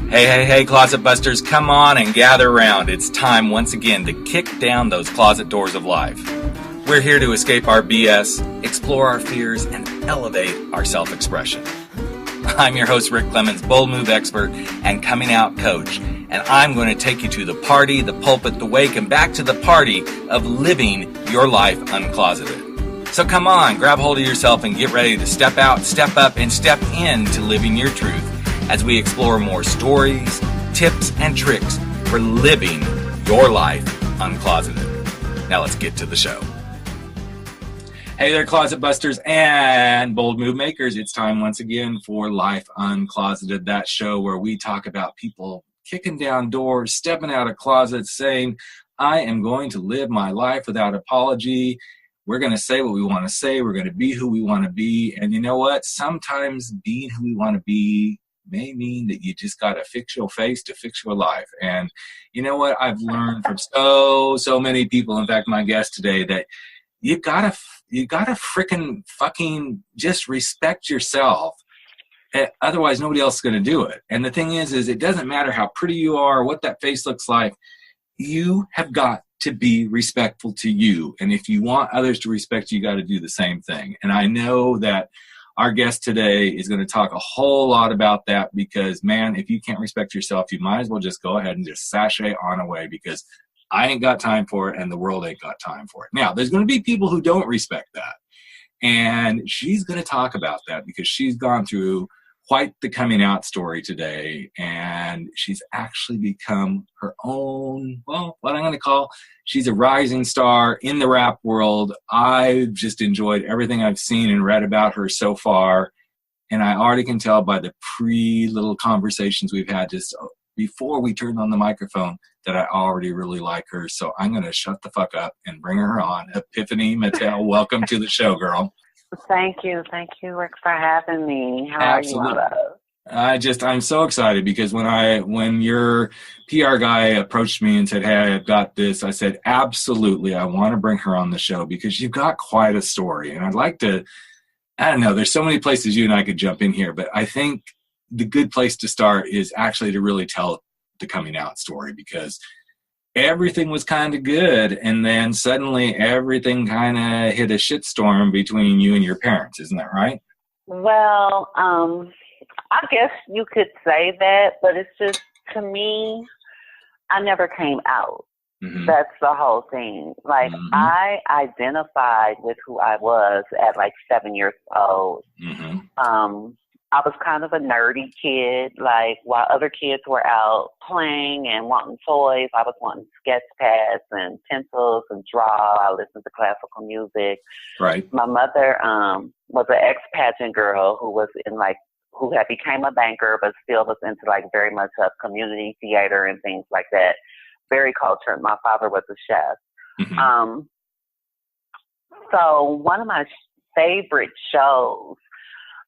Hey, Closet Busters, come on and gather around. It's time once again to kick down those closet doors of life. We're here to escape our BS, explore our fears, and elevate our self-expression. I'm your host, Rick Clemens, bold move expert and coming out coach, and I'm going to take you to the party, the pulpit, the wake, and back to the party of living your life uncloseted. So come on, grab hold of yourself and get ready to step out, step up, and step into living your truth as we explore more stories, tips, and tricks for living your life uncloseted. Now let's get to the show. Hey there, Closet Busters and bold move makers. It's time once again for Life Uncloseted, that show where we talk about people kicking down doors, stepping out of closets, saying, I am going to live my life without apology. We're going to say what we want to say. We're going to be who we want to be. And you know what? Sometimes being who we want to be may mean that you just got to fix your face to fix your life. And you know what? I've learned from so many people, in fact, my guest today, that you gotta freaking fucking just respect yourself. Otherwise, nobody else is going to do it. And the thing is it doesn't matter how pretty you are, what that face looks like. You have got to be respectful to you. And if you want others to respect you, you got to do the same thing. And I know that our guest today is going to talk a whole lot about that because, man, if you can't respect yourself, you might as well just go ahead and just sashay on away because I ain't got time for it and the world ain't got time for it. Now, there's going to be people who don't respect that. And she's going to talk about that because she's gone through quite the coming out story today. And she's actually become her own, well, what I'm going to call, she's a rising star in the rap world. I've just enjoyed everything I've seen and read about her so far. And I already can tell by the little conversations we've had just before we turned on the microphone that I already really like her. So I'm going to shut the fuck up and bring her on. Epiphany Mattel, welcome to the show, girl. Thank you, Rick, for having me. How Absolutely. are you? I'm so excited because when your PR guy approached me and said, hey, I've got this, I said, absolutely, I want to bring her on the show because you've got quite a story. And I'd like to, I don't know, there's so many places you and I could jump in here, but I think the good place to start is actually to really tell the coming out story because everything was kind of good, and then suddenly everything kind of hit a shitstorm between you and your parents. Isn't that right? Well, I guess you could say that, but it's just, to me, I never came out. Mm-hmm. That's the whole thing. Like, mm-hmm. I identified with who I was at like 7 years old. Mm-hmm. I was kind of a nerdy kid. Like, while other kids were out playing and wanting toys, I was wanting sketch pads and pencils and draw. I listened to classical music. Right. My mother was an ex-pageant girl who had became a banker, but still was into like very much of community theater and things like that. Very cultured. My father was a chef. Mm-hmm. So one of my favorite shows,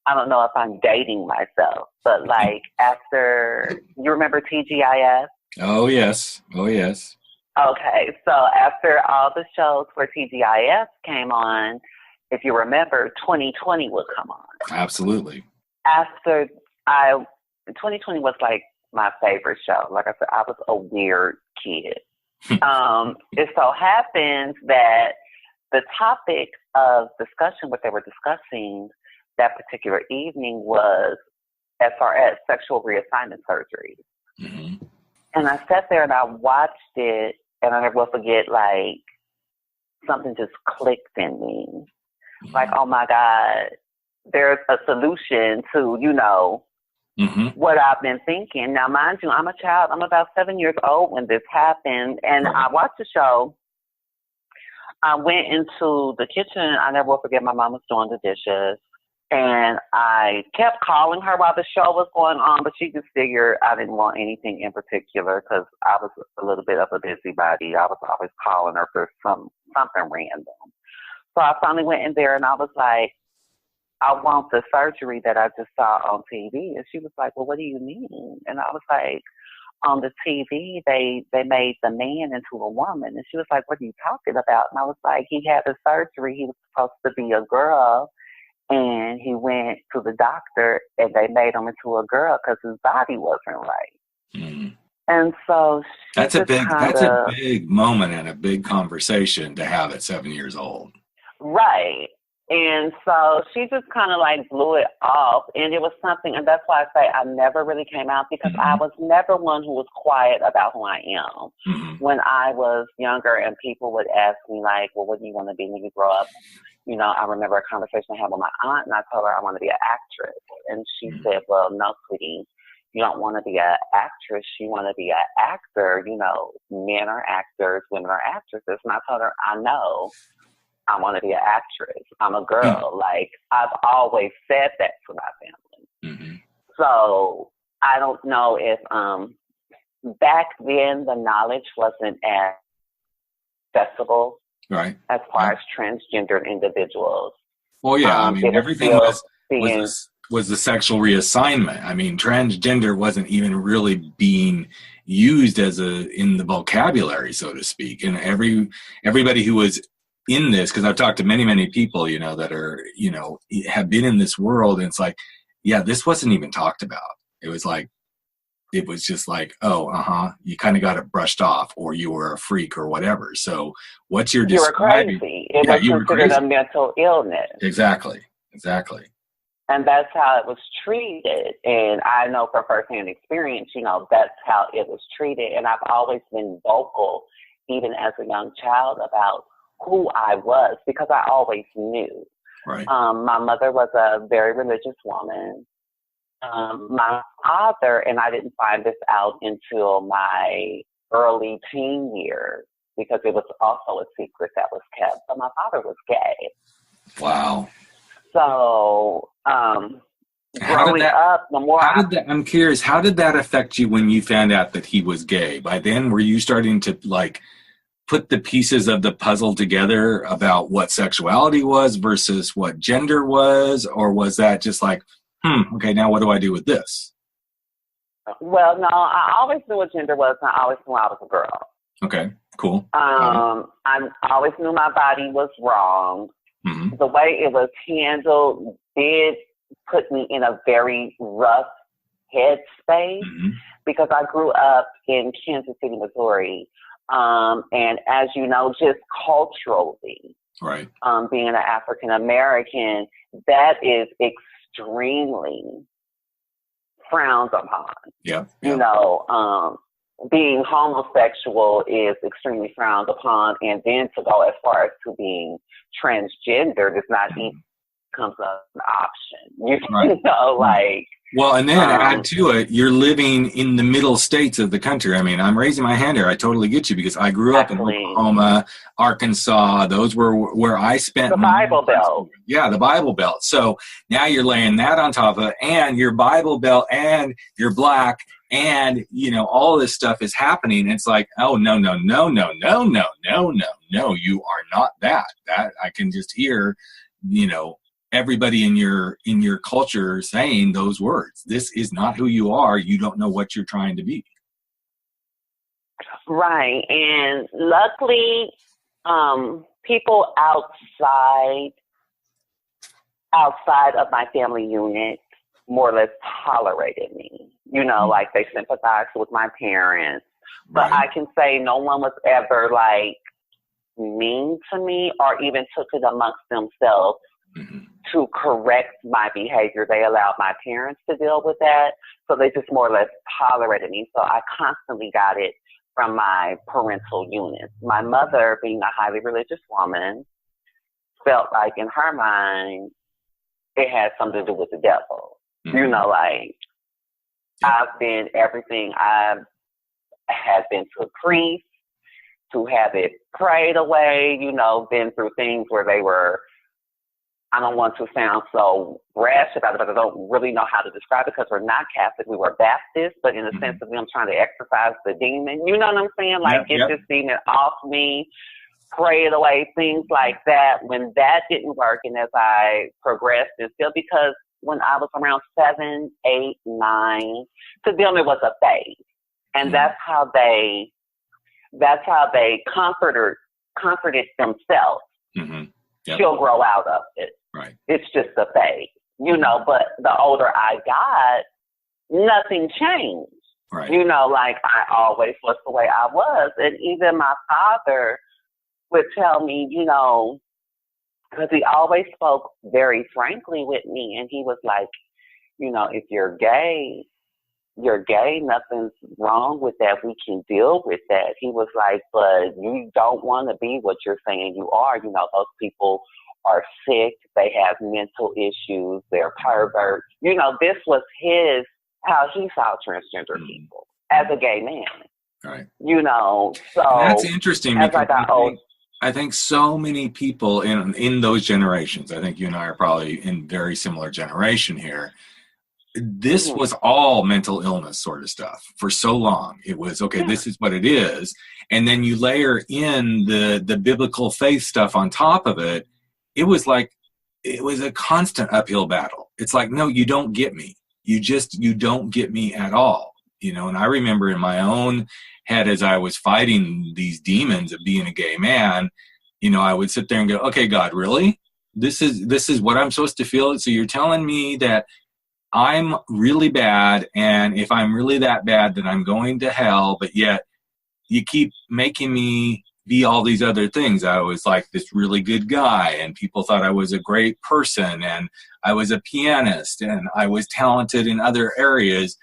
I don't know if I'm dating myself, but like after, you remember TGIF? Oh, yes. Okay, so after all the shows where TGIF came on, if you remember, 2020 would come on. Absolutely. 2020 was like my favorite show. Like I said, I was a weird kid. It so happens that the topic of discussion, what they were discussing that particular evening was SRS, sexual reassignment surgery. Mm-hmm. And I sat there and I watched it, and I never will forget, like, something just clicked in me. Mm-hmm. Like, oh my God, there's a solution to, mm-hmm. what I've been thinking. Now, mind you, I'm a child. I'm about 7 years old when this happened, and I watched the show. I went into the kitchen. I never will forget, my mom was doing the dishes. And I kept calling her while the show was going on, but she just figured I didn't want anything in particular because I was a little bit of a busybody. I was always calling her for something random. So I finally went in there and I was like, I want the surgery that I just saw on TV. And she was like, well, what do you mean? And I was like, on the TV, they made the man into a woman. And she was like, what are you talking about? And I was like, he had the surgery. He was supposed to be a girl. And he went to the doctor, and they made him into a girl because his body wasn't right. Mm. And so That's a big moment and a big conversation to have at 7 years old. Right. And so she just kind of like blew it off. And it was something, and that's why I say I never really came out, because I was never one who was quiet about who I am. When I was younger and people would ask me like, well, what do you want to be when you grow up? You know, I remember a conversation I had with my aunt, and I told her I want to be an actress. And she said, well, no, sweetie, you don't want to be an actress. You want to be an actor. You know, men are actors, women are actresses. And I told her, I know. I want to be an actress. I'm a girl. Like, I've always said that to my family. So I don't know if back then the knowledge wasn't as accessible, right, as far as transgender individuals. Well, yeah, I mean, everything was the sexual reassignment. I mean, transgender wasn't even really being used in the vocabulary, so to speak. And everybody who was in this, because I've talked to many people, you know, that are, you know, have been in this world, and it's like, yeah, this wasn't even talked about. It was just like, oh, you kind of got it brushed off, or you were a freak or whatever. So what's your describing? You were crazy. It was considered a mental illness. Exactly. And that's how it was treated. And I know from firsthand experience, you know, that's how it was treated. And I've always been vocal, even as a young child, about who I was, because I always knew. Right. My mother was a very religious woman. My father, and I didn't find this out until my early teen years, because it was also a secret that was kept, but my father was gay. Wow. So, I'm curious, how did that affect you when you found out that he was gay? By then, were you starting to like put the pieces of the puzzle together about what sexuality was versus what gender was? Or was that just like, okay, now what do I do with this? Well, no, I always knew what gender was, and I always knew I was a girl. Okay, cool. I always knew my body was wrong. The way it was handled did put me in a very rough headspace, because I grew up in Kansas City, Missouri. And as you know, just culturally, right, being an African American, that is extremely frowned upon. Yeah. You know, being homosexual is extremely frowned upon, and then to go as far as to being transgender does not even becomes an option. You know, like. Well, and then add to it, you're living in the middle states of the country. I mean, I'm raising my hand here. I totally get you, because I grew up in Oklahoma, Arkansas. Those were where I spent the Bible Belt. Yeah, the Bible Belt. So now you're laying that on top of it, and your Bible Belt, and you're black, and, you know, all this stuff is happening. It's like, oh, no, you are not that. That I can just hear, you know, everybody in your culture saying those words. This is not who you are. You don't know what you're trying to be. Right. And luckily, people outside of my family unit more or less tolerated me. You know, like they sympathized with my parents. But I can say no one was ever like mean to me or even took it amongst themselves to correct my behavior. They allowed my parents to deal with that. So they just more or less tolerated me. So I constantly got it from my parental unit. My mother, being a highly religious woman, felt like in her mind, it had something to do with the devil. You know, like, I've been everything. I have been to a priest to have it prayed away, you know, been through things where they were, I don't want to sound so rash about it, but I don't really know how to describe it because we're not Catholic. We were Baptist, but in the sense of them trying to exorcise the demon. You know what I'm saying? Like, get this demon off me, pray it away, things like that. When that didn't work, and as I progressed, and still because when I was around 7, 8, 9, to them it was a phase. And that's how they comforted themselves. She'll grow out of it. Right. It's just a phase, you know, but the older I got, nothing changed. Right. You know, like I always was the way I was. And even my father would tell me, you know, because he always spoke very frankly with me. And he was like, you know, if you're gay, you're gay. Nothing's wrong with that. We can deal with that. He was like, but you don't want to be what you're saying you are. You know, those people are sick. They have mental issues. They're perverts. You know, this was how he saw transgender people as a gay man. Right. You know, so and that's interesting as because I got old, I think so many people in those generations, I think you and I are probably in very similar generation here. This was all mental illness sort of stuff for so long. It was, okay, this is what it is. And then you layer in the biblical faith stuff on top of it. It was like, it was a constant uphill battle. It's like, no, you don't get me. You don't get me at all. You know, and I remember in my own head as I was fighting these demons of being a gay man, you know, I would sit there and go, okay, God, really? This is what I'm supposed to feel? So you're telling me that I'm really bad, and if I'm really that bad, then I'm going to hell, but yet you keep making me be all these other things. I was like this really good guy, and people thought I was a great person, and I was a pianist, and I was talented in other areas.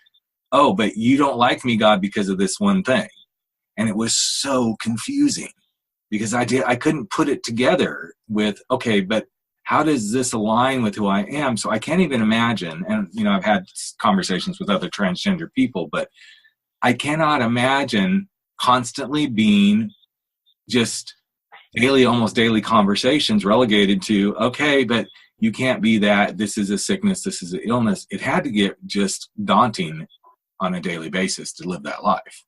Oh, but you don't like me, God, because of this one thing. And it was so confusing because I couldn't put it together with, okay, but how does this align with who I am? So I can't even imagine. And, you know, I've had conversations with other transgender people, but I cannot imagine constantly being just almost daily conversations relegated to, okay, but you can't be that. This is a sickness. This is an illness. It had to get just daunting on a daily basis to live that life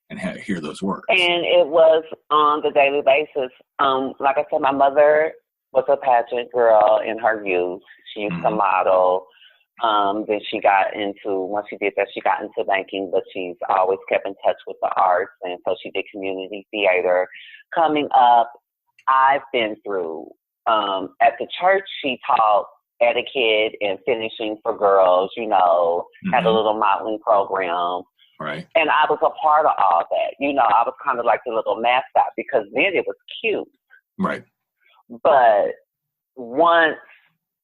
and hear those words. And it was on the daily basis. Like I said, my mother was a pageant girl in her youth. She used to model. Then she once she did that, she got into banking, but she's always kept in touch with the arts. And so she did community theater. Coming up, I've been through, at the church, she taught etiquette and finishing for girls, you know, had a little modeling program. Right. And I was a part of all that. You know, I was kind of like the little mascot because then it was cute. Right. But once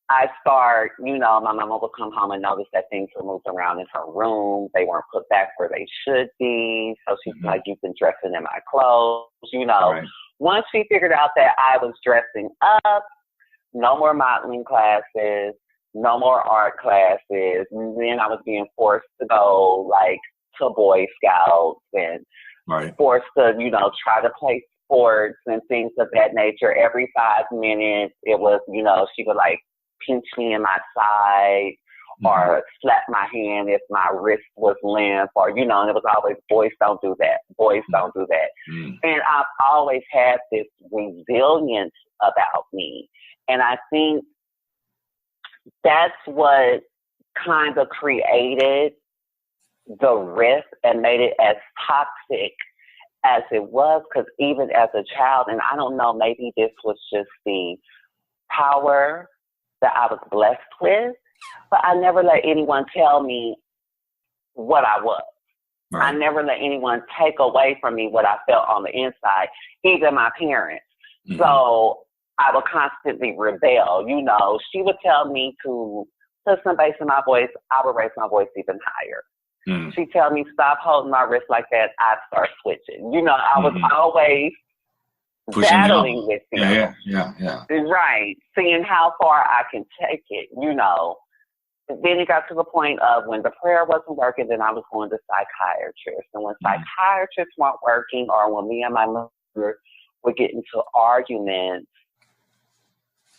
I start, you know, my mama would come home and notice that things were moved around in her room. They weren't put back where they should be. So she's like, you've been dressing in my clothes, you know. Right. Once she figured out that I was dressing up, no more modeling classes, no more art classes. And then I was being forced to go, like, to Boy Scouts and forced to, you know, try to play sports and things of that nature. Every 5 minutes, it was, you know, she would, like, pinch me in my side or slap my hand if my wrist was limp or, you know, and it was always, boys don't do that. Boys don't do that. And I've always had this resilience about me. And I think that's what kind of created the rift and made it as toxic as it was. Because even as a child, and I don't know, maybe this was just the power that I was blessed with, but I never let anyone tell me what I was. Right. I never let anyone take away from me what I felt on the inside, even my parents. So I would constantly rebel. You know, she would tell me to put some bass in my voice. I would raise my voice even higher. She'd tell me, stop holding my wrist like that. I'd start switching. You know, I was always pushing battling with them. Yeah. Right. Seeing how far I can take it, you know. Then it got to the point of when the prayer wasn't working, then I was going to psychiatrists. And when psychiatrists weren't working, or when me and my mother would get into arguments,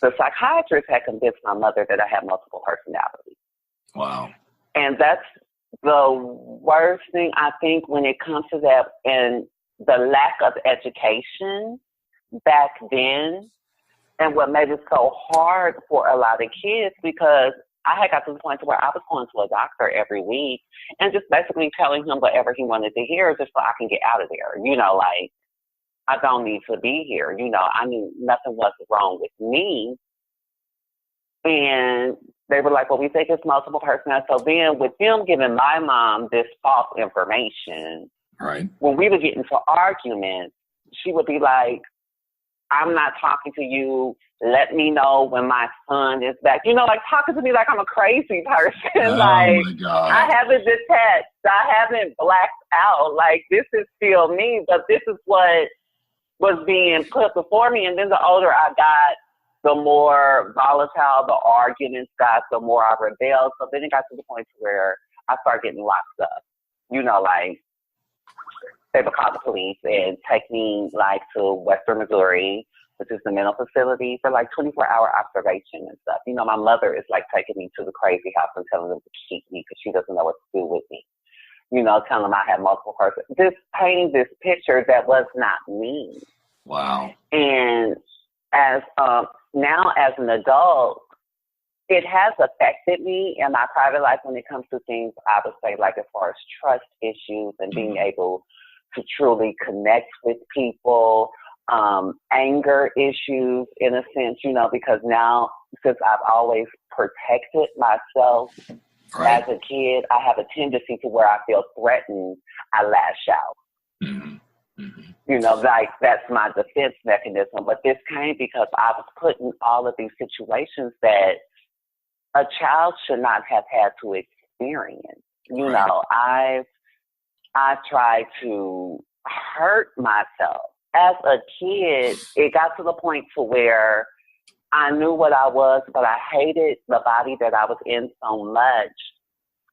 the psychiatrist had convinced my mother that I had multiple personalities. Wow. And that's the worst thing, I think, when it comes to that, and the lack of education back then, and what made it so hard for a lot of kids, because I had got to the point to where I was going to a doctor every week and just basically telling him whatever he wanted to hear just so I can get out of there. You know, like, I don't need to be here. You know, I mean, nothing was wrong with me, And they were like, well, we think it's multiple personality. So then with them giving my mom this false information, right, when we would get into arguments, she would be like, I'm not talking to you. Let me know when my son is back. You know, like talking to me like I'm a crazy person. Oh like, my God. I haven't detached. I haven't blacked out. Like, this is still me, but this is what was being put before me. And then the older I got, the more volatile the arguments got, the more I rebelled. So then it got to the point where I started getting locked up. You know, like, they would call the police and take me, like, to Western Missouri, which is the mental facility, for, like, 24-hour observation and stuff. You know, my mother is, like, taking me to the crazy house and telling them to keep me because she doesn't know what to do with me. You know, telling them I have multiple persons. Just painting this picture that was not me. Wow. And as now as an adult, it has affected me in my private life when it comes to things, I would say, like as far as trust issues and being able to truly connect with people, anger issues in a sense, you know, because now, since I've always protected myself as a kid, I have a tendency to where I feel threatened, I lash out. Mm-hmm. Mm-hmm. You know, like that's my defense mechanism. But this came because I was put in all of these situations that a child should not have had to experience. You know, I tried to hurt myself. As a kid, it got to the point to where I knew what I was, but I hated the body that I was in so much.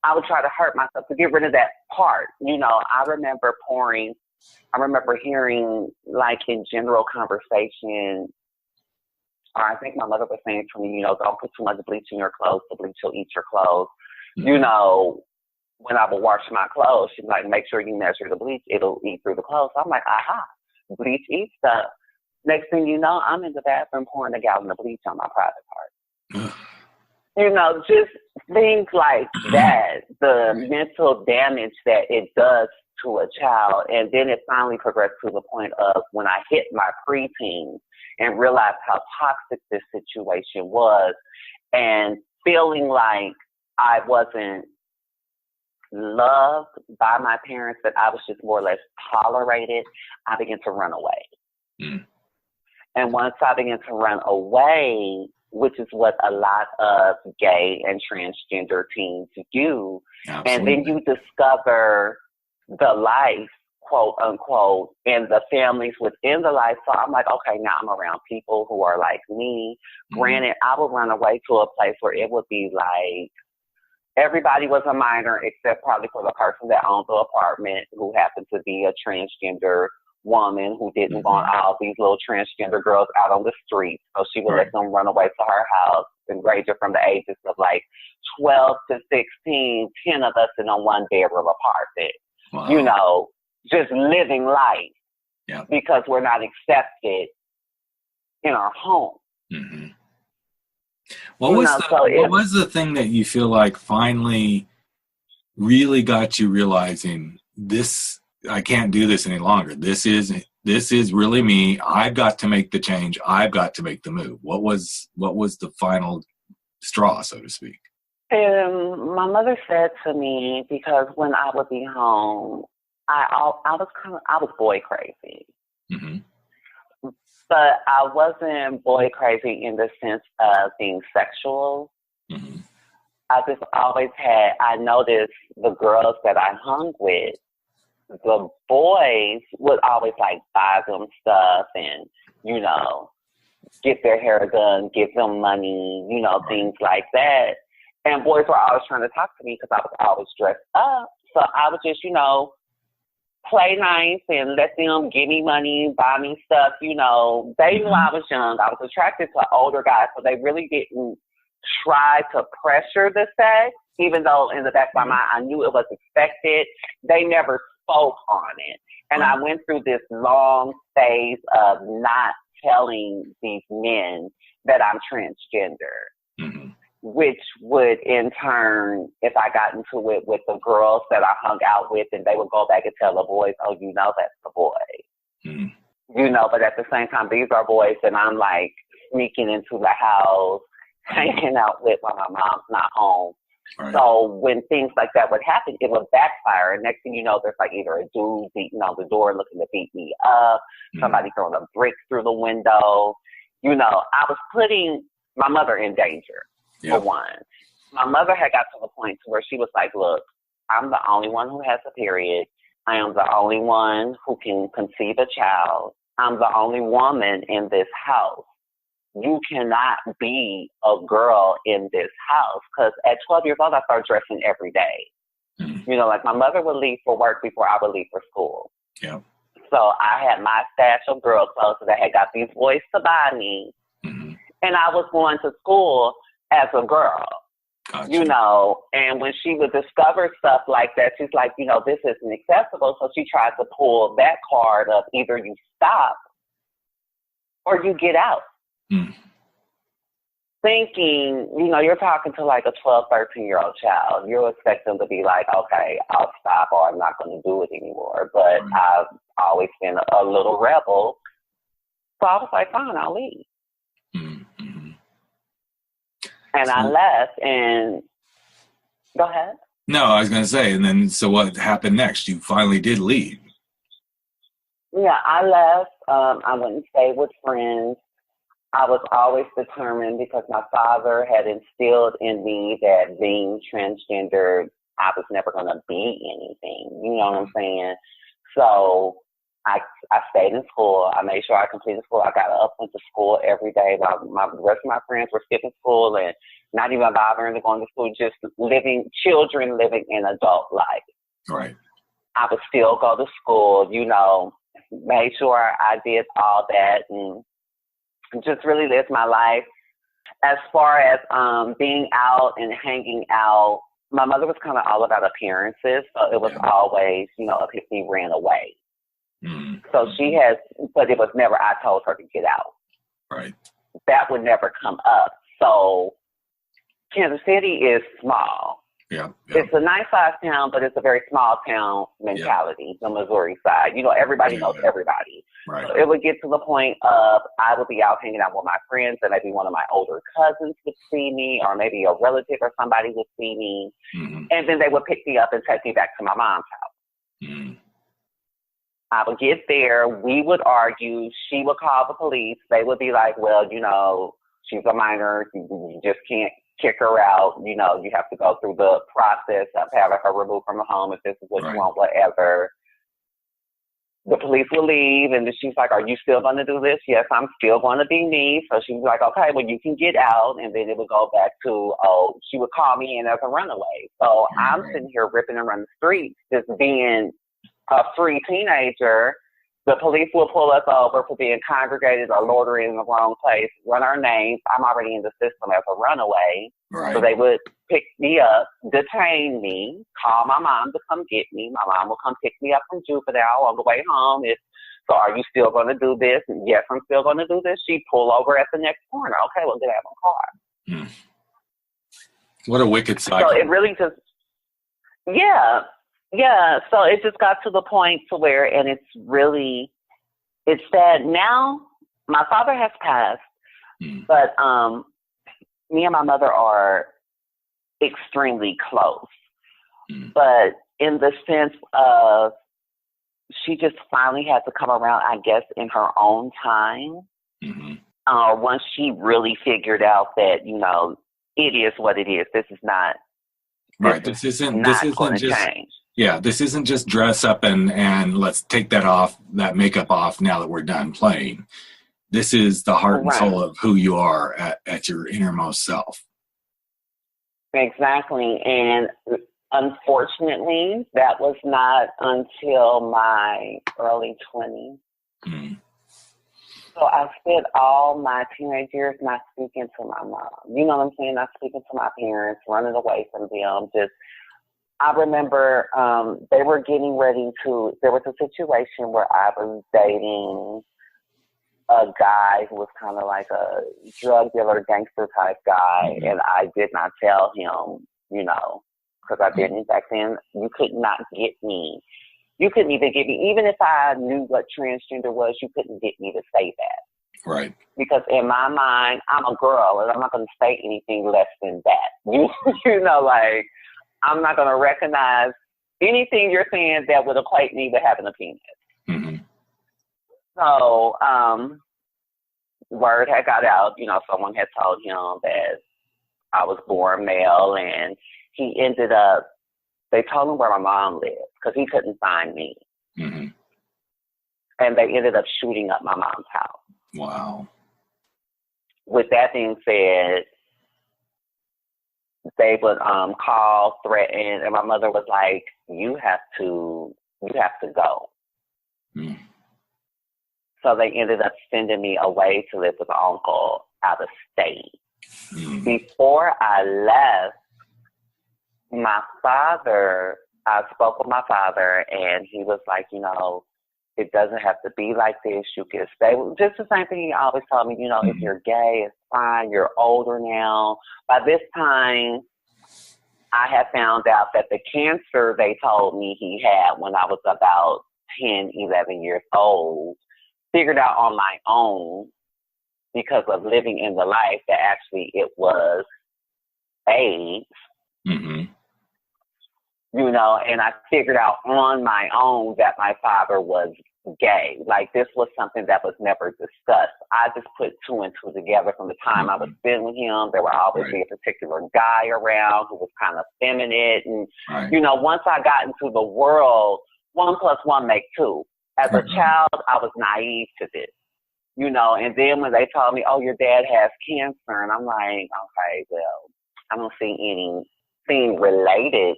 I would try to hurt myself to get rid of that part. You know, I remember hearing, like, in general conversation, or I think my mother was saying to me, you know, don't put too much bleach in your clothes. The bleach will eat your clothes. Mm-hmm. You know, when I would wash my clothes, she's like, make sure you measure the bleach. It'll eat through the clothes. So I'm like, aha, bleach eats stuff. Next thing you know, I'm in the bathroom pouring a gallon of bleach on my private part. You know, just things like that, the mental damage that it does to a child. And then it finally progressed to the point of when I hit my preteen and realized how toxic this situation was and feeling like I wasn't loved by my parents, that I was just more or less tolerated, I began to run away. Mm. And once I began to run away, which is what a lot of gay and transgender teens do, absolutely, and then you discover the life, quote unquote, and the families within the life. So I'm like, okay, now I'm around people who are like me. Mm-hmm. Granted, I would run away to a place where it would be like everybody was a minor except probably for the person that owned the apartment who happened to be a transgender woman who didn't want all these little transgender girls out on the street. So she would let them run away to her house and ranging from the ages of like 12 to 16, 10 of us in a one bedroom apartment. Wow. You know, just living life because we're not accepted in our home. Mm-hmm. What was the thing that you feel like finally really got you realizing this? I can't do this any longer. This is really me. I've got to make the change. I've got to make the move. What was the final straw, so to speak? My mother said to me, because when I would be home, I was boy crazy. Mm-hmm. But I wasn't boy crazy in the sense of being sexual. Mm-hmm. I noticed the girls that I hung with, the boys would always like buy them stuff and, you know, get their hair done, give them money, you know, things like that. And boys were always trying to talk to me because I was always dressed up. So I would just, you know, play nice and let them give me money, buy me stuff, you know. They knew I was young. I was attracted to older guys, so they really didn't try to pressure the sex, even though in the back of my mind I knew it was expected. They never spoke on it. And I went through this long phase of not telling these men that I'm transgender, which would in turn, if I got into it with the girls that I hung out with, and they would go back and tell the boys, oh, you know, that's the boy. You know, but at the same time, these are boys, and I'm like sneaking into the house, hanging out with while my mom's not home. Right. So when things like that would happen, it would backfire. And next thing you know, there's like either a dude beating on the door looking to beat me up, somebody throwing a brick through the window. You know, I was putting my mother in danger, for one. My mother had got to the point to where she was like, look, I'm the only one who has a period. I am the only one who can conceive a child. I'm the only woman in this house. You cannot be a girl in this house. Because at 12 years old, I started dressing every day. You know, like my mother would leave for work before I would leave for school. Yeah. So I had my stash of girl clothes that I had got these boys to buy me. And I was going to school as a girl. Gotcha. You know, and when she would discover stuff like that, she's like, you know, this isn't acceptable. So she tried to pull that card of either you stop or you get out. Thinking, you know, you're talking to like a 12, 13-year-old child. You expect them to be like, okay, I'll stop or I'm not going to do it anymore. But I've always been a little rebel. So I was like, fine, I'll leave. And I left and go ahead. No, I was going to say, and then so what happened next? You finally did leave. Yeah, I left. I went and stayed with friends. I was always determined because my father had instilled in me that being transgender, I was never going to be anything. You know what I'm saying? So I stayed in school. I made sure I completed school. I got up, went to school every day while the rest of my friends were skipping school and not even bothering to go to school, just children living an adult life. Right. I would still go to school, you know, made sure I did all that and just really lived my life. As far as being out and hanging out, my mother was kind of all about appearances. So it was always, you know, Epiphany ran away. So she has, but it was never, I told her to get out. Right. That would never come up. So Kansas City is small. Yeah. It's a nice size town, but it's a very small town mentality, the Missouri side. You know, everybody knows everybody. Right. So it would get to the point of I would be out hanging out with my friends and maybe one of my older cousins would see me or maybe a relative or somebody would see me. And then they would pick me up and take me back to my mom's house. I would get there. We would argue. She would call the police. They would be like, well, you know, she's a minor. You just can't kick her out. You know, you have to go through the process of having her removed from the home if this is what you want, whatever. The police will leave, and then she's like, are you still going to do this? Yes, I'm still going to be me. So she was like, okay, well, you can get out. And then it would go back to, she would call me in as a runaway. So I'm sitting here ripping and running the streets, just being a free teenager. The police will pull us over for being congregated or loitering in the wrong place, run our names. I'm already in the system as a runaway. Right. So they would pick me up, detain me, call my mom to come get me. My mom will come pick me up from juvenile on the way home. So are you still going to do this? Yes, I'm still going to do this. She'd pull over at the next corner. Okay, well, get out of my car. What a wicked cycle. So it really just, yeah, so it just got to the point to where, and it's sad. Now, my father has passed, but me and my mother are extremely close. But in the sense of, she just finally had to come around, I guess, in her own time. Once she really figured out that, you know, it is what it is. This is not. This isn't just change. Yeah, this isn't just dress up and let's take that makeup off now that we're done playing. This is the heart and soul of who you are at your innermost self. Exactly. And unfortunately, that was not until my early 20s. So I spent all my teenage years not speaking to my mom. You know what I'm saying? Not speaking to my parents, running away from them, I remember they were getting ready to, there was a situation where I was dating a guy who was kind of like a drug dealer, gangster type guy, and I did not tell him, you know, because I didn't back then. You could not get me. You couldn't even get me, even if I knew what transgender was, you couldn't get me to say that. Right. Because in my mind, I'm a girl, and I'm not going to say anything less than that. You know, like, I'm not going to recognize anything you're saying that would equate me with having a penis. Mm-hmm. So, word had got out, you know, someone had told him that I was born male, and he ended up, they told him where my mom lived because he couldn't find me. Mm-hmm. And they ended up shooting up my mom's house. Wow. With that being said, they would call, threaten, and my mother was like, you have to go. Mm. So they ended up sending me away to live with an uncle out of state. Mm. Before I left, I spoke with my father, and he was like, you know, it doesn't have to be like this. You can stay. Just the same thing he always told me, you know, if you're gay, it's fine. You're older now. By this time, I had found out that the cancer they told me he had when I was about 10, 11 years old, figured out on my own because of living in the life that actually it was AIDS. Mm-hmm. You know, and I figured out on my own that my father was gay. Like, this was something that was never discussed. I just put two and two together from the time I was spending with him. There would always be a particular guy around who was kind of feminine. And, you know, once I got into the world, 1 + 1 make 2. As a child, I was naive to this, you know, and then when they told me, oh, your dad has cancer, and I'm like, okay, well, I don't see anything related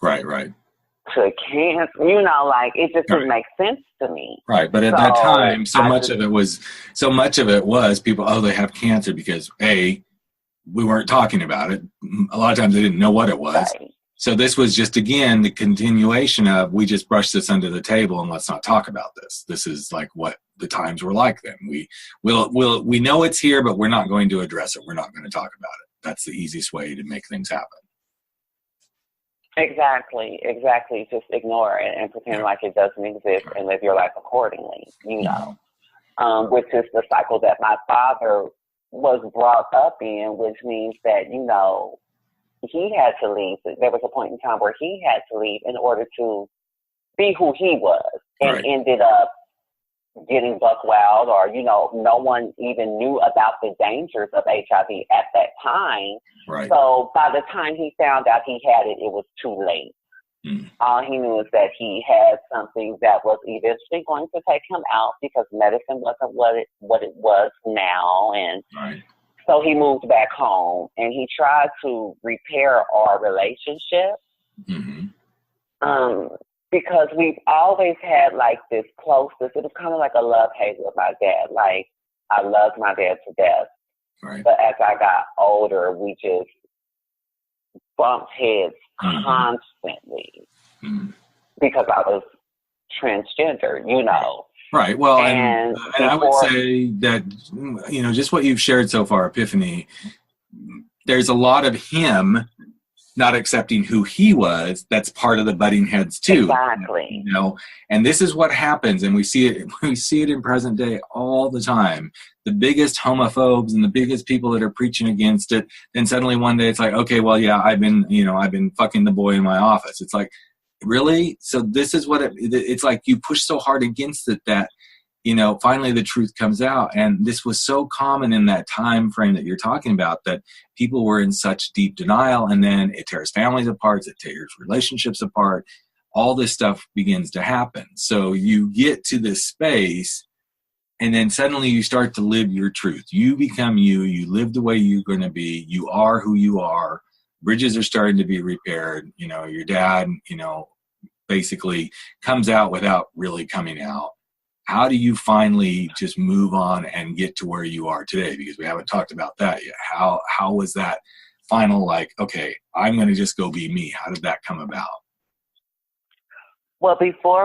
Right. to cancer, you know, like, it just didn't make sense to me. Right, but at that time, so much of it was people, oh, they have cancer because we weren't talking about it. A lot of times they didn't know what it was. Right. So this was just, again, the continuation of, we just brushed this under the table and let's not talk about this. This is like what the times were like then. We know it's here, but we're not going to address it. We're not going to talk about it. That's the easiest way to make things happen. Exactly. Just ignore it and pretend like it doesn't exist and live your life accordingly, you know, which is the cycle that my father was brought up in, which means that, you know, he had to leave. There was a point in time where he had to leave in order to be who he was, and ended up getting buck wild, or, you know, no one even knew about the dangers of HIV at that time. Right. So by the time he found out he had it, it was too late. All he knew is that he had something that was eventually going to take him out because medicine wasn't what it was now. And so he moved back home, and he tried to repair our relationship. Because we've always had like this closeness. It was kind of like a love-hate with my dad. Like, I loved my dad to death. Right. But as I got older, we just bumped heads constantly because I was transgender, you know. Right. Well, and I would say that, you know, just what you've shared so far, Epiphany, there's a lot of him not accepting who he was. That's part of the butting heads too. Exactly. You know, and this is what happens, and we see it in present day all the time. The biggest homophobes and the biggest people that are preaching against it, then suddenly one day it's like, okay, well, yeah, I've been fucking the boy in my office. It's like, really? So this is what it's like. You push so hard against it that, you know, finally the truth comes out. And this was so common in that time frame that you're talking about, that people were in such deep denial, and then it tears families apart, it tears relationships apart. All this stuff begins to happen. So you get to this space, and then suddenly you start to live your truth. You become you live the way you're going to be. You are who you are. Bridges are starting to be repaired. You know, your dad, you know, basically comes out without really coming out. How do you finally just move on and get to where you are today? Because we haven't talked about that yet. How was that final, like, okay, I'm going to just go be me? How did that come about? Well, before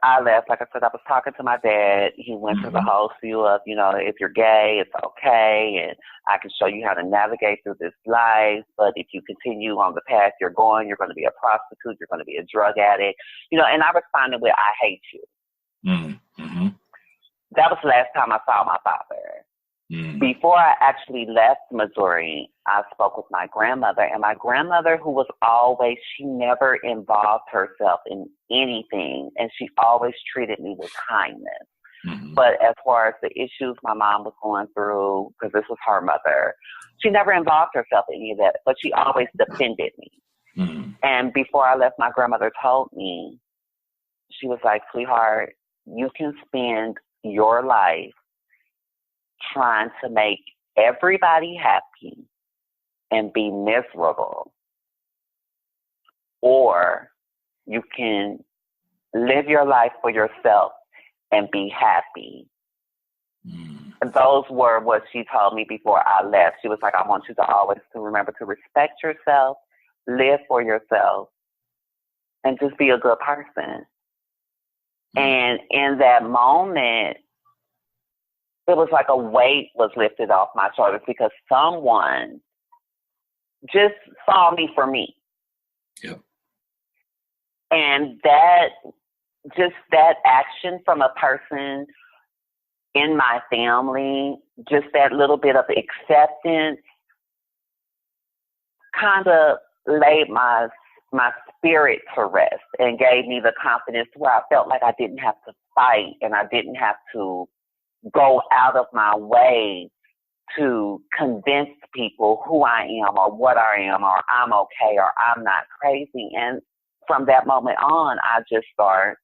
I left, like I said, I was talking to my dad. He went through the whole slew of, you know, if you're gay, it's okay, and I can show you how to navigate through this life. But if you continue on the path you're going to be a prostitute, you're going to be a drug addict, you know. And I responded with, I hate you. that was the last time I saw my father. Mm. Before I actually left Missouri, I spoke with my grandmother, and my grandmother, who was always, she never involved herself in anything, and she always treated me with kindness. Mm-hmm. But as far as the issues my mom was going through, because this was her mother, she never involved herself in any of that, but she always defended me. Mm-hmm. And before I left, my grandmother told me, she was like, sweetheart, you can spend your life trying to make everybody happy and be miserable, or you can live your life for yourself and be happy. Mm. Those were what she told me before I left. She was like, I want you to always to remember to respect yourself, live for yourself, and just be a good person. And in that moment, it was like a weight was lifted off my shoulders because someone just saw me for me. Yep. And that action from a person in my family, just that little bit of acceptance kind of laid my spirit to rest and gave me the confidence where I felt like I didn't have to fight and I didn't have to go out of my way to convince people who I am or what I am or I'm okay or I'm not crazy. And from that moment on, I just start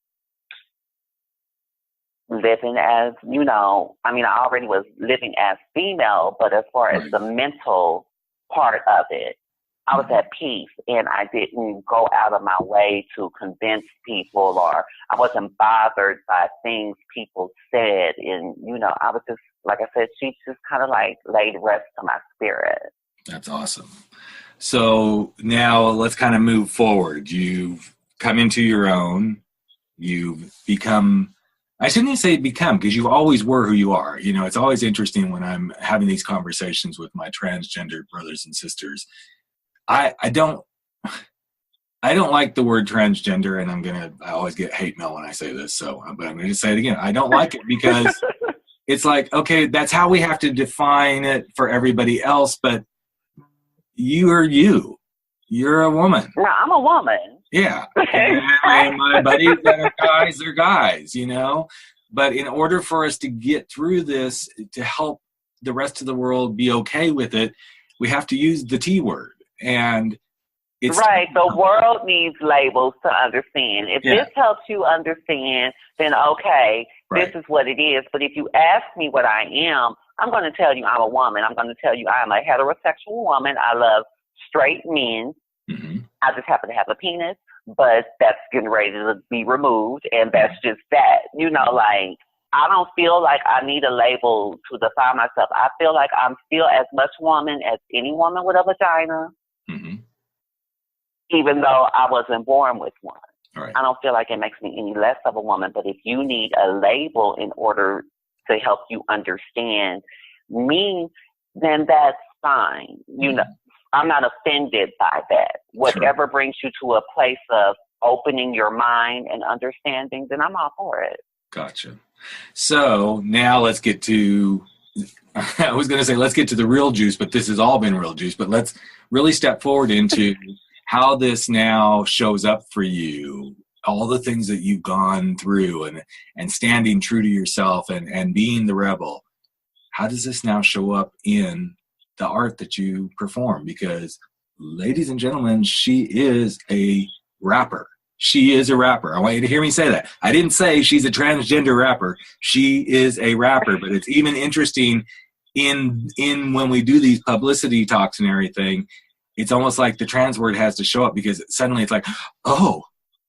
living as, I already was living as female, but as far as the mental part of it, I was at peace and I didn't go out of my way to convince people, or I wasn't bothered by things people said. And, I was just, like I said, she just kind of like laid rest to my spirit. That's awesome. So now let's kind of move forward. You've come into your own. You've become, I shouldn't even say become, because you always were who you are. It's always interesting when I'm having these conversations with my transgender brothers and sisters. I don't like the word transgender, and I always get hate mail when I say this, but I'm going to say it again. I don't like it because it's like, okay, that's how we have to define it for everybody else, but you are you. You're a woman. No, I'm a woman. Yeah. And my buddies that are guys, they're guys, But in order for us to get through this, to help the rest of the world be okay with it, we have to use the T word. And it's right. The world needs labels to understand. If this helps you understand, then okay, this is what it is. But if you ask me what I am, I'm going to tell you I'm a woman. I'm going to tell you I'm a heterosexual woman. I love straight men. Mm-hmm. I just happen to have a penis, but that's getting ready to be removed, and that's just that. I don't feel like I need a label to define myself. I feel like I'm still as much woman as any woman with a vagina. Mm-hmm. Even though I wasn't born with one. Right. I don't feel like it makes me any less of a woman, but if you need a label in order to help you understand me, then that's fine. I'm not offended by that. Whatever brings you to a place of opening your mind and understanding, then I'm all for it. Gotcha. So now let's get to, I was going to say, let's get to the real juice, but this has all been real juice, but let's really step forward into how this now shows up for you, all the things that you've gone through and standing true to yourself and being the rebel. How does this now show up in the art that you perform? Because, ladies and gentlemen, she is a rapper. She is a rapper. I want you to hear me say that. I didn't say she's a transgender rapper. She is a rapper, but it's even interesting in when we do these publicity talks and everything, it's almost like the trans word has to show up because suddenly it's like, oh,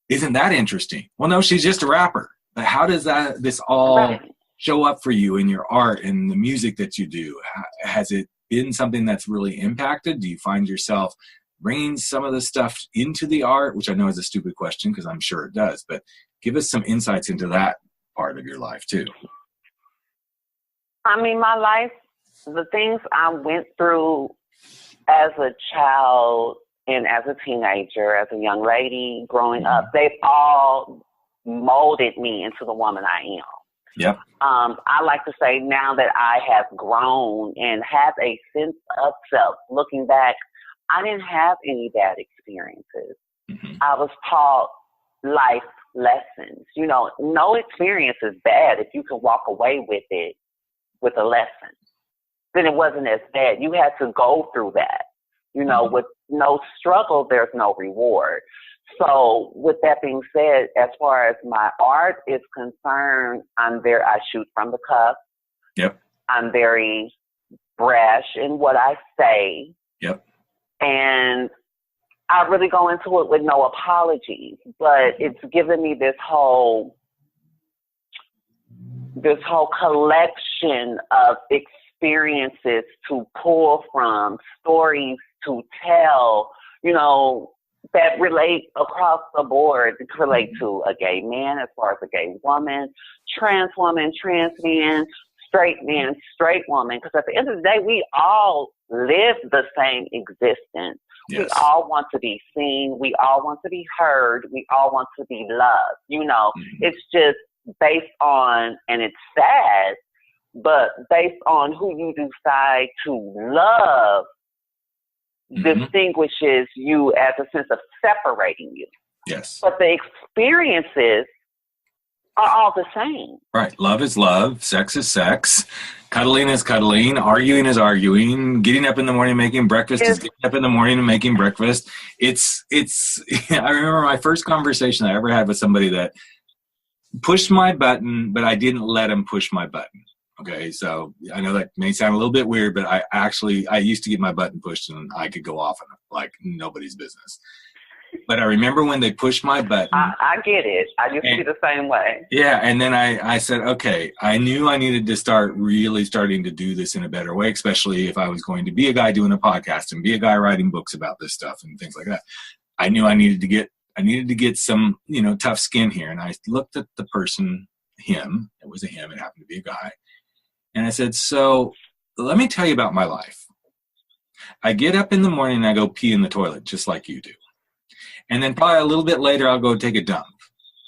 isn't that interesting? Well, no, she's just a rapper. But how does this all show up for you in your art and the music that you do? Has it been something that's really impacted? Do you find yourself bringing some of the stuff into the art, which I know is a stupid question because I'm sure it does, but give us some insights into that part of your life too. I mean, my life, the things I went through as a child and as a teenager, as a young lady growing up, they've all molded me into the woman I am. Yep. I like to say now that I have grown and have a sense of self, looking back, I didn't have any bad experiences. Mm-hmm. I was taught life lessons. You know, no experience is bad if you can walk away with it with a lesson. Then it wasn't as bad. You had to go through that. You know, with no struggle, there's no reward. So with that being said, as far as my art is concerned, I shoot from the cuff. Yep. I'm very brash in what I say. Yep. And I really go into it with no apologies, but it's given me this whole collection of experiences to pull from, stories to tell, you know, that relate across the board, relate to a gay man as far as a gay woman, trans man, straight man, straight woman. Because at the end of the day, we all live the same existence. Yes. We all want to be seen. We all want to be heard. We all want to be loved. You know, it's just based on, and it's sad, but based on who you decide to love distinguishes you as a sense of separating you. Yes. But the experiences are all the same. Right. Love is love. Sex is sex. Cuddling is cuddling. Arguing is arguing. Getting up in the morning making breakfast is getting up in the morning and making breakfast. It's. I remember my first conversation I ever had with somebody that pushed my button, but I didn't let him push my button. Okay, so I know that may sound a little bit weird, but I used to get my button pushed and I could go off on it like nobody's business. But I remember when they pushed my button. I get it. I used to be the same way. Yeah, and then I said, okay, I knew I needed to start really starting to do this in a better way, especially if I was going to be a guy doing a podcast and be a guy writing books about this stuff and things like that. I knew I needed to get some, you know, tough skin here. And I looked at the person, him. It was a him. It happened to be a guy. And I said, so let me tell you about my life. I get up in the morning and I go pee in the toilet, just like you do. And then probably a little bit later, I'll go take a dump.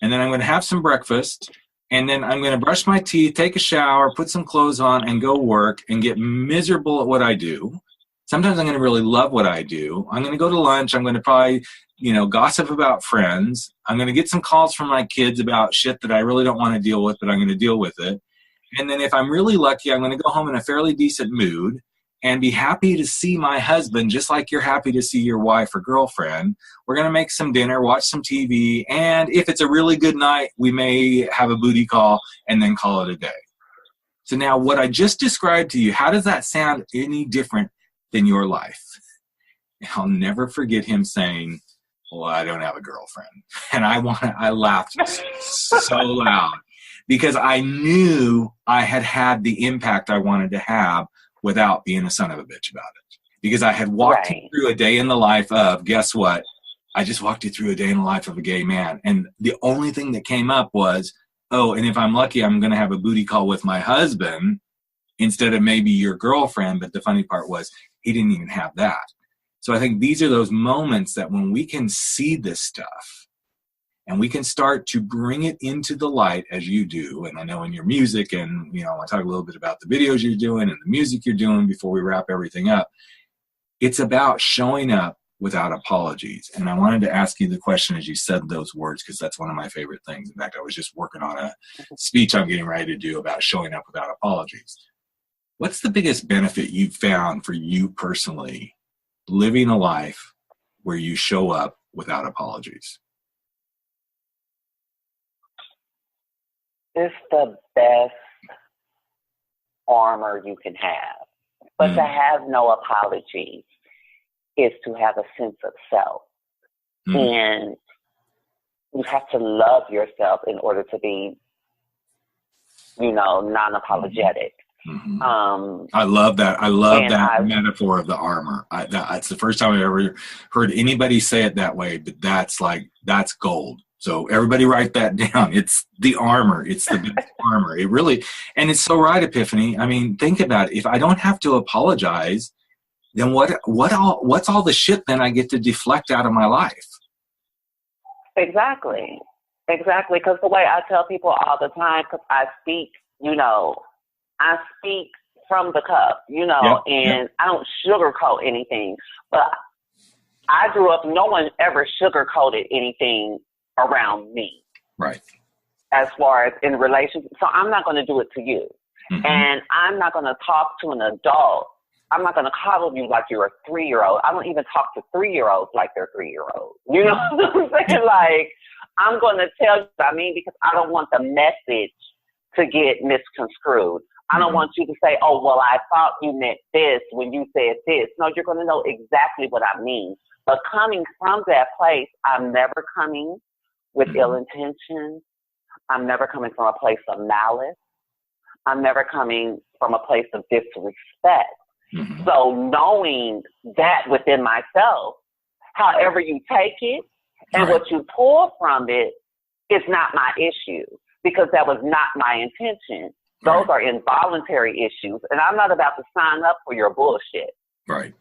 And then I'm going to have some breakfast. And then I'm going to brush my teeth, take a shower, put some clothes on, and go work and get miserable at what I do. Sometimes I'm going to really love what I do. I'm going to go to lunch. I'm going to probably, you know, gossip about friends. I'm going to get some calls from my kids about shit that I really don't want to deal with, but I'm going to deal with it. And then if I'm really lucky, I'm going to go home in a fairly decent mood and be happy to see my husband, just like you're happy to see your wife or girlfriend. We're going to make some dinner, watch some TV, and if it's a really good night, we may have a booty call and then call it a day. So now what I just described to you, how does that sound any different than your life? I'll never forget him saying, well, I don't have a girlfriend. And I laughed so loud. Because I knew I had the impact I wanted to have without being a son of a bitch about it. Because I had walked him through a day in the life of, guess what? I just walked you through a day in the life of a gay man. And the only thing that came up was, oh, and if I'm lucky, I'm going to have a booty call with my husband instead of maybe your girlfriend. But the funny part was he didn't even have that. So I think these are those moments that when we can see this stuff, and we can start to bring it into the light as you do. And I know in your music, and, you know, I talk a little bit about the videos you're doing and the music you're doing before we wrap everything up. It's about showing up without apologies. And I wanted to ask you the question as you said those words, because that's one of my favorite things. In fact, I was just working on a speech I'm getting ready to do about showing up without apologies. What's the biggest benefit you've found for you personally living a life where you show up without apologies? It's the best armor you can have. But to have no apology is to have a sense of self. And you have to love yourself in order to be, you know, non-apologetic. I love that. I love that metaphor of the armor. That's the first time I ever heard anybody say it that way, but that's gold. So everybody write that down. It's the armor. It's the best armor. It really, and it's so right, Epiphany. I mean, think about it. If I don't have to apologize, then what's all the shit then I get to deflect out of my life? Exactly. Because the way I tell people all the time, because I speak you know, I speak from the cup, you know, and I don't sugarcoat anything. But I grew up, no one ever sugarcoated anything around me. Right. As far as in relationships. So I'm not going to do it to you. Mm-hmm. And I'm not going to talk to an adult. I'm not going to coddle you like you're a 3-year-old. I don't even talk to 3-year-olds like they're 3-year-olds. You know what I'm saying? Like, I'm going to tell you what I mean, because I don't want the message to get misconstrued. I don't want you to say, oh, well, I thought you meant this when you said this. No, you're going to know exactly what I mean. But coming from that place, I'm never coming with ill intentions. I'm never coming from a place of malice. I'm never coming from a place of disrespect. Mm-hmm. So knowing that within myself, however you take it and what you pull from it is not my issue, because that was not my intention. Those are involuntary issues, and I'm not about to sign up for your bullshit. Right.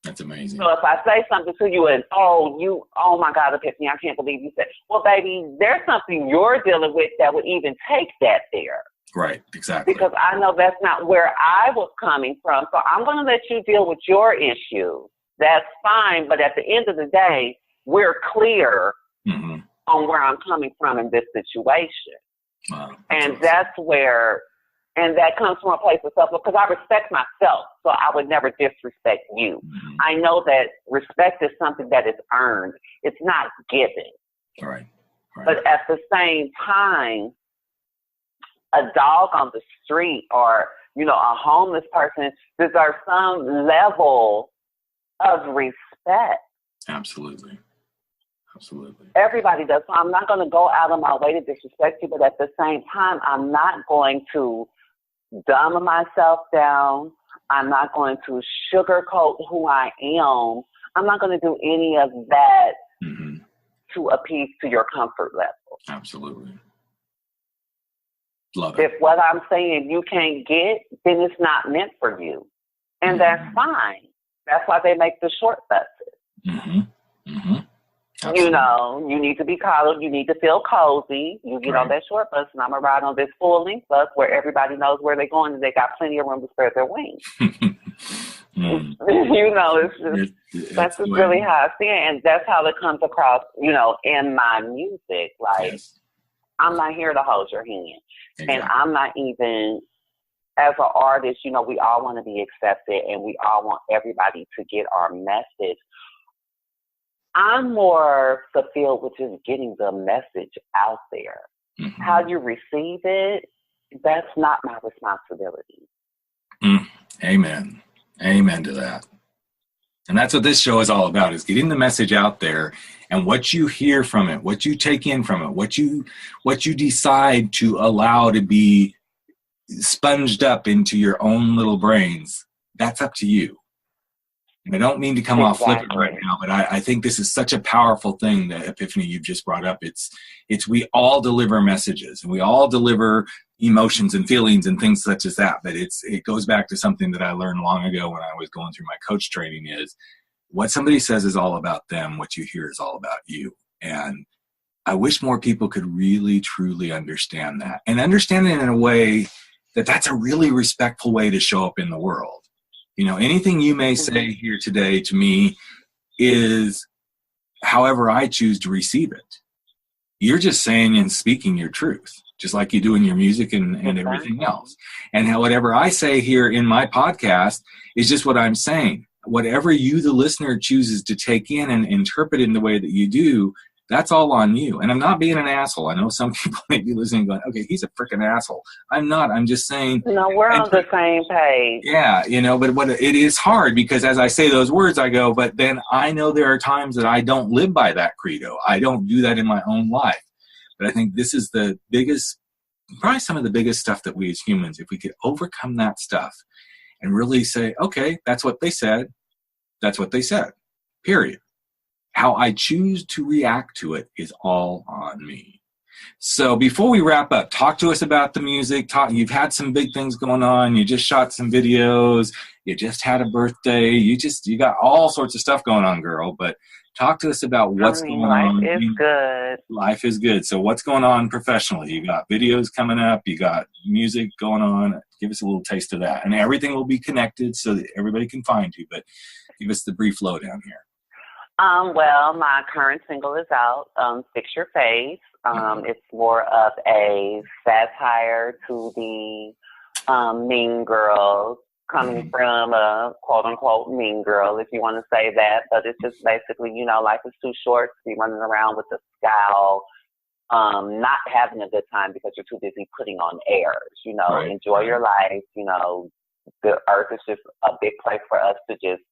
That's amazing. So if I say something to you and, oh my God, Epiphany, I can't believe you said, well, baby, there's something you're dealing with that would even take that there. Right, exactly. Because I know that's not where I was coming from. So I'm going to let you deal with your issue. That's fine. But at the end of the day, we're clear on where I'm coming from in this situation. Wow, and awesome. That's where, and that comes from a place of self, because I respect myself. So I would never disrespect you. Mm-hmm. I know that respect is something that is earned. It's not given. Right. But at the same time, a dog on the street or, you know, a homeless person deserves some level of respect. Absolutely. Everybody does. So I'm not going to go out of my way to disrespect you, but at the same time, I'm not going to dumb myself down. I'm not going to sugarcoat who I am. I'm not going to do any of that to appease to your comfort level. Absolutely. Love it. If what I'm saying you can't get, then it's not meant for you. And that's fine. That's why they make the short buses. You know, you need to be coddled. You need to feel cozy. You get on that short bus, and I'm going to ride on this full-length bus where everybody knows where they're going, and they got plenty of room to spread their wings. You know, that's just really how I see it, and that's how it comes across, you know, in my music. Like, I'm not here to hold your hand. Exactly. And I'm not even, as an artist, you know, we all want to be accepted, and we all want everybody to get our message. I'm more fulfilled with just getting the message out there. How you receive it, that's not my responsibility. Amen. Amen to that. And that's what this show is all about, is getting the message out there, and what you hear from it, what you take in from it, what you decide to allow to be sponged up into your own little brains, that's up to you. And I don't mean to come off flippant right now, but I think this is such a powerful thing that, Epiphany, you've just brought up. It's we all deliver messages, and we all deliver emotions and feelings and things such as that. But it goes back to something that I learned long ago when I was going through my coach training, is what somebody says is all about them. What you hear is all about you. And I wish more people could really, truly understand that, and understand it in a way that that's a really respectful way to show up in the world. You know, anything you may say here today to me is however I choose to receive it. You're just saying and speaking your truth, just like you do in your music and everything else. And whatever I say here in my podcast is just what I'm saying. Whatever you, the listener, chooses to take in and interpret in the way that you do, that's all on you. And I'm not being an asshole. I know some people may be listening going, okay, he's a freaking asshole. I'm not. I'm just saying. No, we're on the same page. Yeah, you know, but it is hard, because as I say those words, I go, but then I know there are times that I don't live by that credo. I don't do that in my own life. But I think this is the biggest, probably some of the biggest stuff that we as humans, if we could overcome that stuff and really say, okay, that's what they said. That's what they said, period. How I choose to react to it is all on me. So before we wrap up, talk to us about the music. You've had some big things going on. You just shot some videos. You just had a birthday. You got all sorts of stuff going on, girl. But talk to us about what's going on. Life is good. Life is good. So what's going on professionally? You got videos coming up. You got music going on. Give us a little taste of that. And everything will be connected so that everybody can find you. But give us the brief lowdown here. Well, my current single is out, Fix Your Face. It's more of a satire to the mean girls, coming from a quote-unquote mean girl, if you want to say that. But it's just basically, life is too short to be running around with a scowl, not having a good time because you're too busy putting on airs. Right. Enjoy your life. The earth is just a big place for us to just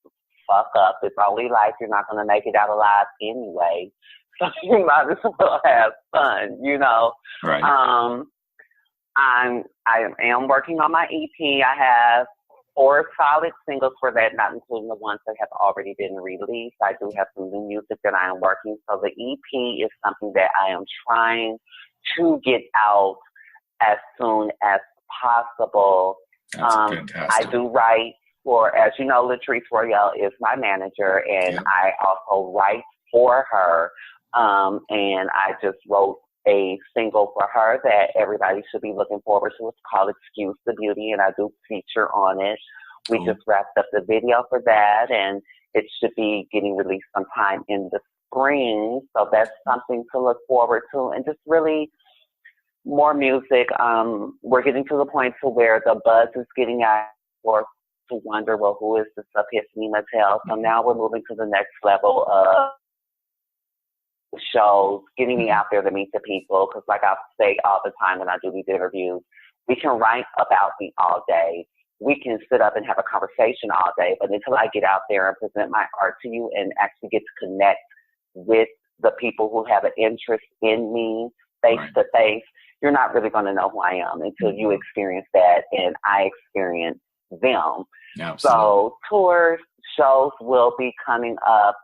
fuck up. It's only life. You're not going to make it out alive anyway. So you might as well have fun, Right. I am working on my EP. I have 4 solid singles for that, not including the ones that have already been released. I do have some new music that I am working. So the EP is something that I am trying to get out as soon as possible. That's fantastic. I do write for, as you know, Latrice Royale is my manager, and I also write for her. And I just wrote a single for her that everybody should be looking forward to. It's called Excuse the Beauty, and I do feature on it. We just wrapped up the video for that, and it should be getting released sometime in the spring. So that's something to look forward to, and just really more music. We're getting to the point to where the buzz is getting out for to wonder, well, who is this Epiphany Mattel? So now we're moving to the next level of shows, getting me out there to meet the people. Because like I say all the time when I do these interviews, we can write about me all day. We can sit up and have a conversation all day. But until I get out there and present my art to you and actually get to connect with the people who have an interest in me face to face, you're not really going to know who I am until you experience that and I experience them. Absolutely. So tours, shows will be coming up.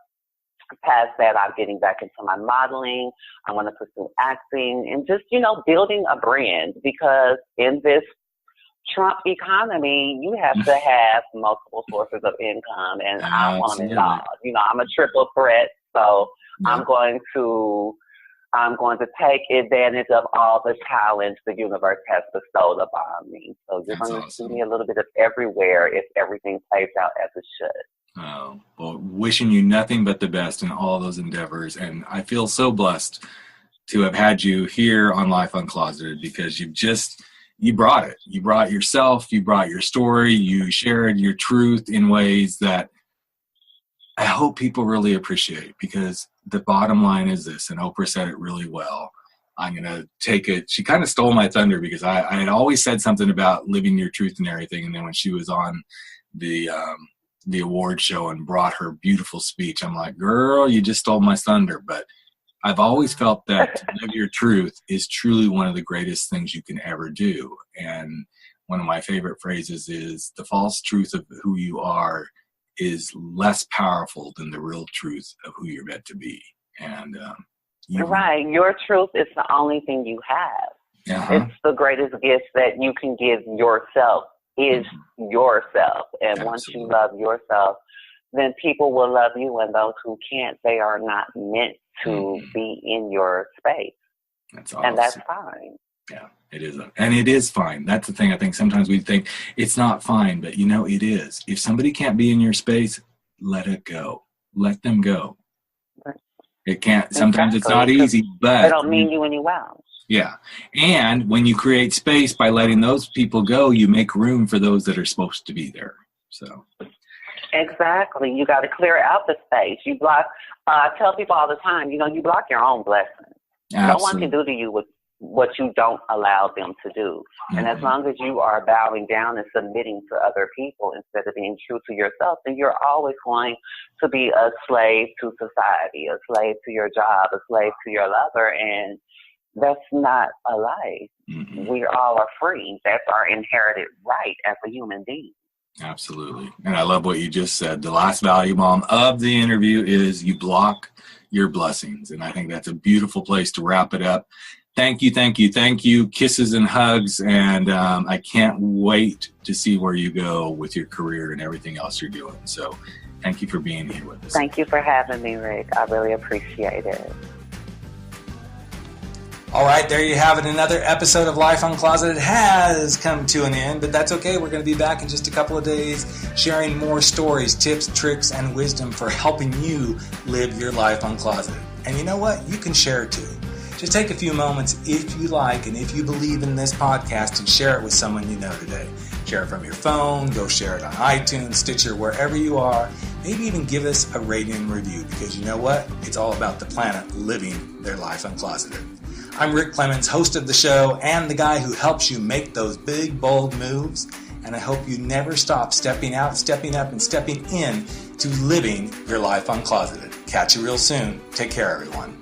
Past that, I'm getting back into my modeling. I want to pursue acting and just, building a brand, because in this Trump economy, you have to have multiple sources of income, and I want them all. I'm a triple threat, so I'm going to take advantage of all the talents the universe has bestowed upon me. So you're going to see me a little bit of everywhere if everything plays out as it should. Oh, well, wishing you nothing but the best in all those endeavors. And I feel so blessed to have had you here on Life Uncloseted, because you brought it. You brought yourself, you brought your story, you shared your truth in ways that I hope people really appreciate, because the bottom line is this, and Oprah said it really well. I'm going to take it. She kind of stole my thunder, because I had always said something about living your truth and everything. And then when she was on the award show and brought her beautiful speech, I'm like, girl, you just stole my thunder. But I've always felt that to live your truth is truly one of the greatest things you can ever do. And one of my favorite phrases is, the false truth of who you are is less powerful than the real truth of who you're meant to be. And right, your truth is the only thing you have. It's the greatest gift that you can give yourself is yourself. And once you love yourself, then people will love you, and those who can't, they are not meant to be in your space. That's awesome. And that's fine. Yeah, it is. And it is fine. That's the thing. I think sometimes we think it's not fine, but it is. If somebody can't be in your space, let it go. Let them go. It can't. Sometimes it's not easy, but they don't mean you any well. Yeah. And when you create space by letting those people go, you make room for those that are supposed to be there. So. Exactly. You got to clear out the space. You block, I tell people all the time, you block your own blessings. No one can do to you what you don't allow them to do. And as long as you are bowing down and submitting to other people instead of being true to yourself, then you're always going to be a slave to society, a slave to your job, a slave to your lover. And that's not a life. We all are free. That's our inherited right as a human being. Absolutely. And I love what you just said. The last value bomb of the interview is you block your blessings. And I think that's a beautiful place to wrap it up. Thank you. Kisses and hugs, and I can't wait to see where you go with your career and everything else you're doing. So thank you for being here with us. Thank you for having me, Rick. I really appreciate it. All right, there you have it. Another episode of Life Uncloseted has come to an end, but that's okay. We're going to be back in just a couple of days sharing more stories, tips, tricks, and wisdom for helping you live your life uncloseted. And you know what? You can share too. Just take a few moments if you like and if you believe in this podcast and share it with someone you know today. Share it from your phone, go share it on iTunes, Stitcher, wherever you are. Maybe even give us a rating and review, because you know what? It's all about the planet living their life uncloseted. I'm Rick Clemens, host of the show and the guy who helps you make those big, bold moves. And I hope you never stop stepping out, stepping up, and stepping in to living your life uncloseted. Catch you real soon. Take care, everyone.